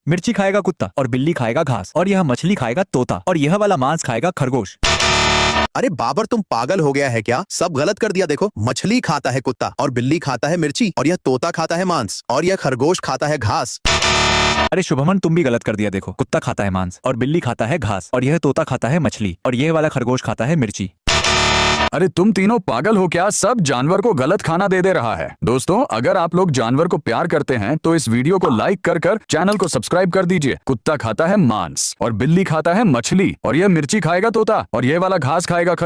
मिर्ची खाएगा कुत्ता और बिल्ली खाएगा घास और यह मछली खाएगा तोता और यह वाला मांस खाएगा खरगोश। अरे बाबर तुम पागल हो गया है क्या? सब गलत कर दिया। देखो, मछली खाता है कुत्ता और बिल्ली खाता है मिर्ची और यह तोता खाता है मांस और यह खरगोश खाता है घास। अरे शुभमन तुम भी गलत कर दिया। देखो, कुत्ता खाता है मांस और बिल्ली खाता है घास और यह तोता खाता है मछली और यह वाला खरगोश खाता है मिर्ची। अरे तुम तीनों पागल हो क्या? सब जानवर को गलत खाना दे रहा है। दोस्तों, अगर आप लोग जानवर को प्यार करते हैं तो इस वीडियो को लाइक कर चैनल को सब्सक्राइब कर दीजिए। कुत्ता खाता है मांस और बिल्ली खाता है मछली और यह मिर्ची खाएगा तोता और यह वाला घास खाएगा खरगोश।